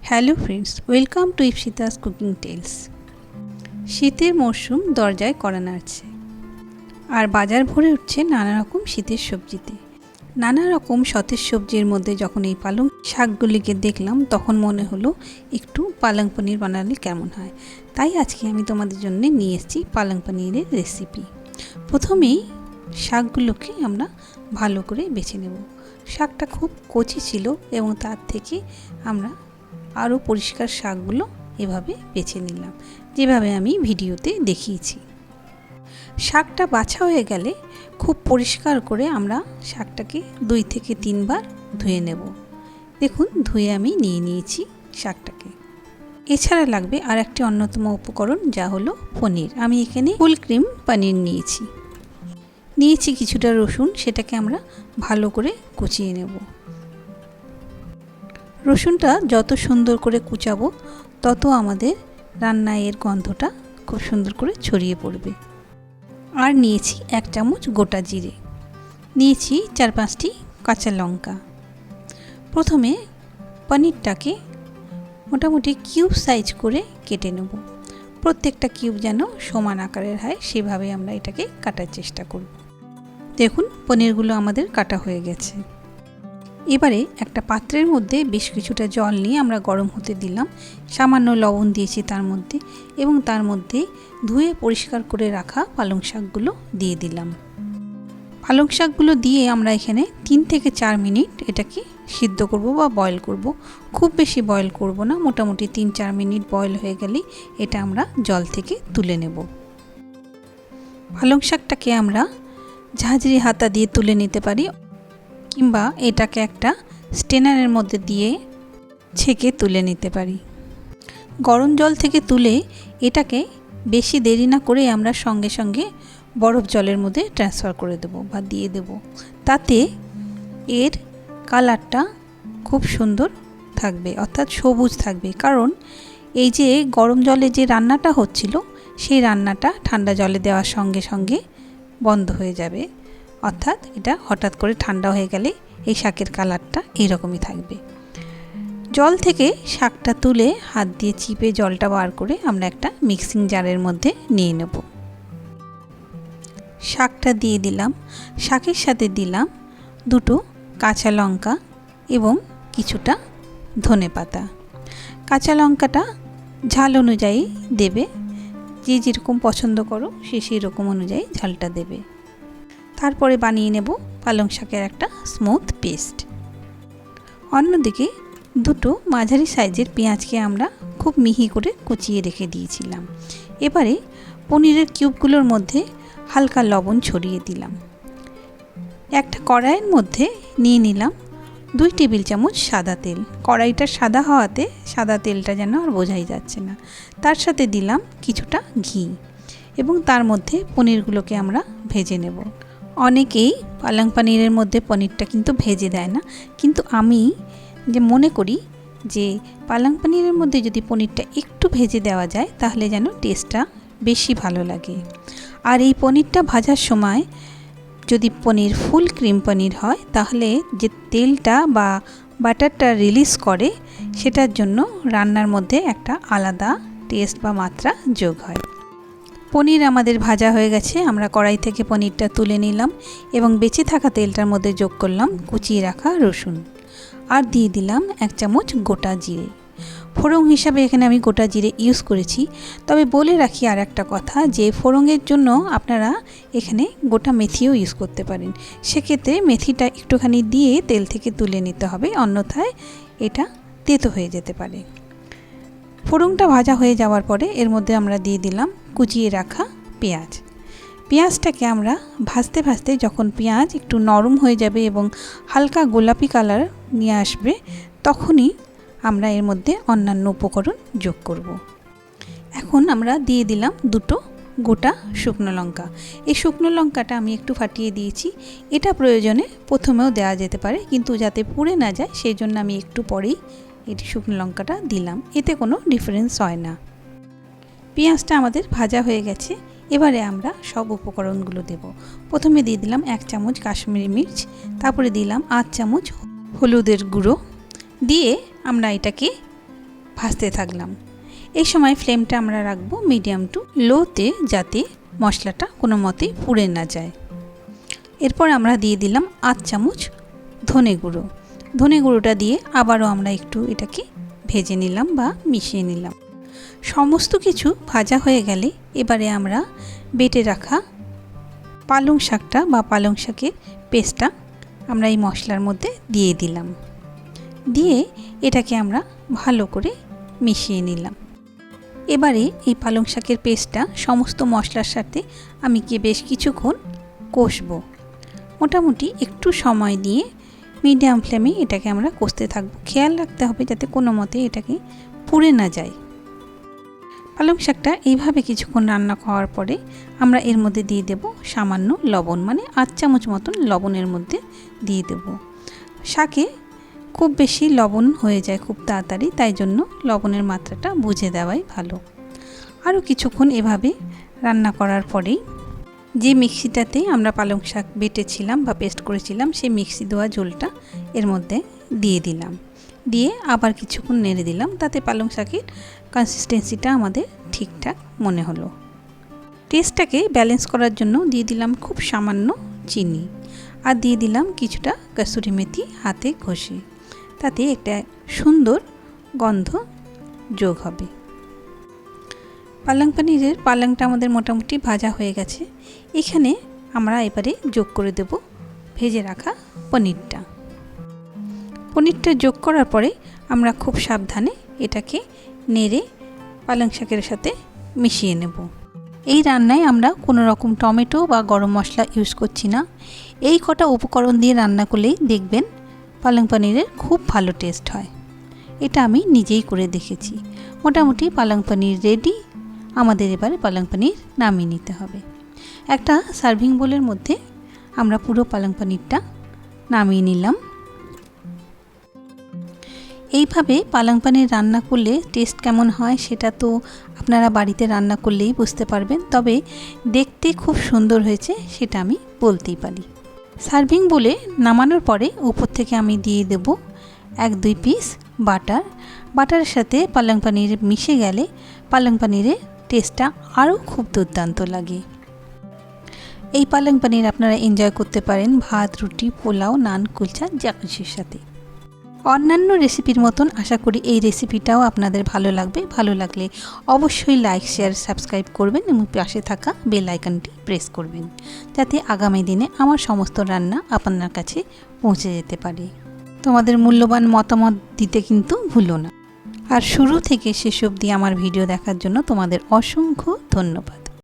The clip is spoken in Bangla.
Hello friends, welcome to Ipsita's cooking tales. শীতের মরশুম দরজায় কড়া নাড়ছে, আর বাজার ভরে উঠছে নানা রকম শীতের সবজিতে। নানা রকম সতেজ সবজির মধ্যে যখন এই পালং শাকগুলিকে দেখলাম, তখন মনে হলো একটু পালং পনির বানালে কেমন হয়। তাই আজকে আমি তোমাদের জন্য নিয়ে এসেছি পালং পনিরের রেসিপি। প্রথমেই শাকগুলোকে আমরা ভালো করে বেছে নেব। শাকটা খুব কচি ছিল এবং তার থেকে আমরা আরও পরিষ্কার শাকগুলো এভাবে বেছে নিলাম, যেভাবে আমি ভিডিওতে দেখিয়েছি। শাকটা বাছা হয়ে গেলে খুব পরিষ্কার করে আমরা শাকটাকে 2 থেকে 3 বার ধুয়ে নেব। দেখুন, ধুয়ে আমি নিয়ে নিয়েছি শাকটাকে। এছাড়া লাগবে আর একটি অন্যতম উপকরণ, যা হলো পনির। আমি এখানে ফুল ক্রিম পনির নিয়েছি কিছুটা রসুন, সেটাকে আমরা ভালো করে কুচিয়ে নেব। রসুনটা যত সুন্দর করে কুচাবো, তত আমাদের রান্নায় এর গন্ধটা খুব সুন্দর করে ছড়িয়ে পড়বে। আর নিয়েছি 1 চামচ গোটা জিরে, নিয়েছি 4-5টি কাঁচা লঙ্কা। প্রথমে পনিরটাকে মোটামুটি কিউব সাইজ করে কেটে নেব। প্রত্যেকটা কিউব যেন সমান আকারের হয়, সেভাবে আমরা এটাকে কাটার চেষ্টা করব। দেখুন, পনিরগুলো আমাদের কাটা হয়ে গেছে। এবারে একটা পাত্রের মধ্যে বেশ কিছুটা জল নিয়ে আমরা গরম হতে দিলাম। সামান্য লবণ দিয়েছি তার মধ্যে, এবং তার মধ্যে ধুয়ে পরিষ্কার করে রাখা পালং শাকগুলো দিয়ে দিলাম। পালং শাকগুলো দিয়ে আমরা এখানে 3 থেকে 4 মিনিট এটাকে সিদ্ধ করব বা বয়েল করব। খুব বেশি বয়েল করব না, মোটামুটি 3-4 মিনিট বয়েল হয়ে গেলেই এটা আমরা জল থেকে তুলে নেব। পালং শাকটাকে আমরা ঝাঁঝরি হাতা দিয়ে তুলে নিতে পারি, কিংবা এটাকে একটা স্টেনারের মধ্যে দিয়ে ছেঁকে তুলে নিতে পারি। গরম জল থেকে তুলে এটাকে বেশি দেরি না করে আমরা সঙ্গে সঙ্গে বরফ জলের মধ্যে ট্রান্সফার করে দেব বা দিয়ে দেব। তাতে এর কালারটা খুব সুন্দর থাকবে, অর্থাৎ সবুজ থাকবে। কারণ এই যে গরম জলে যে রান্নাটা হচ্ছিল, সেই রান্নাটা ঠান্ডা জলে দেওয়ার সঙ্গে সঙ্গে বন্ধ হয়ে যাবে। অর্থাৎ এটা হঠাৎ করে ঠান্ডা হয়ে গেলে এই শাকের কালারটা এইরকমই থাকবে। জল থেকে শাকটা তুলে হাত দিয়ে চিপে জলটা বার করে আমরা একটা মিক্সিং জারের মধ্যে নিয়ে নেব। শাকটা দিয়ে দিলাম, শাকের সাথে দিলাম 2টো কাঁচা লঙ্কা এবং কিছুটা ধনেপাতা। কাঁচা লঙ্কাটা ঝাল অনুযায়ী দেবে, যে যেরকম পছন্দ করো সেই রকম অনুযায়ী ঝালটা দেবে। তারপরে বানিয়ে নেব পালং শাকের একটা স্মুথ পেস্ট। অন্যদিকে 2টো মাঝারি সাইজের পেঁয়াজকে আমরা খুব মিহি করে কুচিয়ে রেখে দিয়েছিলাম। এবারে পনিরের কিউবগুলোর মধ্যে হালকা লবণ ছড়িয়ে দিলাম। একটা কড়াইয়ের মধ্যে নিয়ে নিলাম 2 টেবিল চামচ সাদা তেল। কড়াইটা সাদা হওয়াতে সাদা তেলটা যেন আর বোঝাই যাচ্ছে না। তার সাথে দিলাম কিছুটা ঘি, এবং তার মধ্যে পনিরগুলোকে আমরা ভেজে নেব। অনেকেই পালং পনিরের মধ্যে পনিরটা কিন্তু ভেজে দেয় না, কিন্তু আমি যে মনে করি যে পালং পনিরের মধ্যে যদি পনিরটা একটু ভেজে দেওয়া যায়, তাহলে যেন টেস্টটা বেশি ভালো লাগে। আর এই পনিরটা ভাজার সময় যদি পনির ফুল ক্রিম পনির হয়, তাহলে যে তেলটা বা বাটারটা রিলিজ করে, সেটার জন্য রান্নার মধ্যে একটা আলাদা টেস্ট বা মাত্রা যোগ হয়। পনির আমাদের ভাজা হয়ে গেছে। আমরা কড়াই থেকে পনিরটা তুলে নিলাম এবং বেঁচে থাকা তেলটার মধ্যে যোগ করলাম কুচিয়ে রাখা রসুন, আর দিয়ে দিলাম 1 চামচ গোটা জিরে। ফোড়ন হিসাবে এখানে আমি গোটা জিরে ইউজ করেছি। তবে বলে রাখি আর একটা কথা, যে ফোড়নের জন্য আপনারা এখানে গোটা মেথিও ইউজ করতে পারেন। সেক্ষেত্রে মেথিটা একটুখানি দিয়ে তেল থেকে তুলে নিতে হবে, অন্যথায় এটা তেতো হয়ে যেতে পারে। ফোড়নটা ভাজা হয়ে যাওয়ার পরে এর মধ্যে আমরা দিয়ে দিলাম কুচিয়ে রাখা পেঁয়াজ। পেঁয়াজটাকে আমরা ভাজতে ভাজতে যখন পেঁয়াজ একটু নরম হয়ে যাবে এবং হালকা গোলাপি কালার নিয়ে আসবে, তখনই আমরা এর মধ্যে অন্যান্য উপকরণ যোগ করব। এখন আমরা দিয়ে দিলাম 2টো গোটা শুকনো লঙ্কা। এই শুকনো লঙ্কাটা আমি একটু ফাটিয়ে দিয়েছি। এটা প্রয়োজনে প্রথমেও দেওয়া যেতে পারে, কিন্তু যাতে পুড়ে না যায় সেই জন্য আমি একটু পরেই এটি শুকনো লঙ্কাটা দিলাম। এতে কোনো ডিফারেন্স হয় না। পেঁয়াজটা আমাদের ভাজা হয়ে গেছে। এবারে আমরা সব উপকরণগুলো দেব। প্রথমে দিয়ে দিলাম 1 চামচ কাশ্মীরি মির্চ, তারপরে দিলাম 8 চামচ হলুদের গুঁড়ো, দিয়ে আমরা এটাকে ভাজতে থাকলাম। এই সময় ফ্লেমটা আমরা রাখবো মিডিয়াম টু লোতে, যাতে মশলাটা কোনো মতেই পুড়ে না যায়। এরপর আমরা দিয়ে দিলাম 8 চামচ ধনে গুঁড়ো। ধনে গুঁড়োটা দিয়ে আবারও আমরা একটু এটাকে ভেজে নিলাম বা মিশিয়ে নিলাম। সমস্ত কিছু ভাজা হয়ে গেলে এবারে আমরা বেটে রাখা পালং শাকটা বা পালং শাকের পেস্টটা আমরা এই মশলার মধ্যে দিয়ে দিলাম। দিয়ে এটাকে আমরা ভালো করে মিশিয়ে নিলাম। এবারে এই পালং শাকের পেস্টটা সমস্ত মশলার সাথে আমি বেশ কিছুক্ষণ কষবো। মোটামুটি একটু সময় দিয়ে মিডিয়াম ফ্লেমে এটাকে আমরা কষতে থাকবো। খেয়াল রাখতে হবে যাতে কোনো মতে এটাকে পুড়ে না যায়। পালং শাকটা এইভাবে কিছুক্ষণ রান্না করার পরে আমরা এর মধ্যে দিয়ে দেব সামান্য লবণ, মানে 8 চামচ মতন লবণের মধ্যে দিয়ে দেব। শাকে খুব বেশি লবণ হয়ে যায় খুব তাড়াতাড়ি, তাই জন্য লবণের মাত্রাটা বুঝে দেওয়াই ভালো। আরও কিছুক্ষণ এভাবে রান্না করার পরেই যে মিক্সিটাতে আমরা পালং শাক বেটেছিলাম বা পেস্ট করেছিলাম সেই মিক্সি দেওয়া ঝোলটা এর মধ্যে দিয়ে দিলাম। দিয়ে আবার কিছুক্ষণ নেড়ে দিলাম, তাতে পালং শাকের কনসিস্টেন্সিটা আমাদের ঠিকঠাক মনে হলো। টেস্টটাকে ব্যালেন্স করার জন্য দিয়ে দিলাম খুব সামান্য চিনি, আর দিয়ে দিলাম কিছুটা কসুরি মেথি হাতে ঘষে, তাতে একটা সুন্দর গন্ধ যোগ হবে। পালংটা আমাদের মোটামুটি ভাজা হয়ে গেছে। এখানে আমরা এবারে যোগ করে দেব ভেজে রাখা পনিরটা। পনিরটা যোগ করার পরে আমরা খুব সাবধানে এটাকে নেড়ে পালং শাকের সাথে মিশিয়ে নেব। এই রান্নায় আমরা কোনো রকম টমেটো বা গরম মশলা ইউজ করছি না। এই কটা উপকরণ দিয়ে রান্না করলেই দেখবেন পালং পনিরের খুব ভালো টেস্ট হয়। এটা আমি নিজেই করে দেখেছি। মোটামুটি পালং পনির রেডি। আমাদের এবারে পালং পনির নামিয়ে নিতে হবে। একটা সার্ভিং বোলের মধ্যে আমরা পুরো পালং পনিরটা নামিয়ে নিলাম। এইভাবে পালং পনির রান্না করলে টেস্ট কেমন হয় সেটা তো আপনারা বাড়িতে রান্না করলেই বুঝতে পারবেন, তবে দেখতে খুব সুন্দর হয়েছে সেটা আমি বলতেই পারি। সার্ভিং বলে নামানোর পরে উপর থেকে আমি দিয়ে দেব 1-2 পিস বাটার। বাটারের সাথে পালং পনির মিশে গেলে পালং পনিরের টেস্টটা আরও খুব দুর্দান্ত লাগে। এই পালং পনির আপনারা এনজয় করতে পারেন ভাত, রুটি, পোলাও, নান, কুলচা যা কিছুর সাথে। অন্যান্য রেসিপির মতন আশা করি এই রেসিপিটাও আপনাদের ভালো লাগবে। ভালো লাগলে অবশ্যই লাইক, শেয়ার, সাবস্ক্রাইব করবেন এবং পাশে থাকা বেল আইকনটি প্রেস করবেন, যাতে আগামী দিনে আমার সমস্ত রান্না আপনার কাছে পৌঁছে যেতে পারে। তোমাদের মূল্যবান মতামত দিতে কিন্তু ভুলো না। আর শুরু থেকে শেষ অবধি আমার ভিডিও দেখার জন্য তোমাদের অসংখ্য ধন্যবাদ।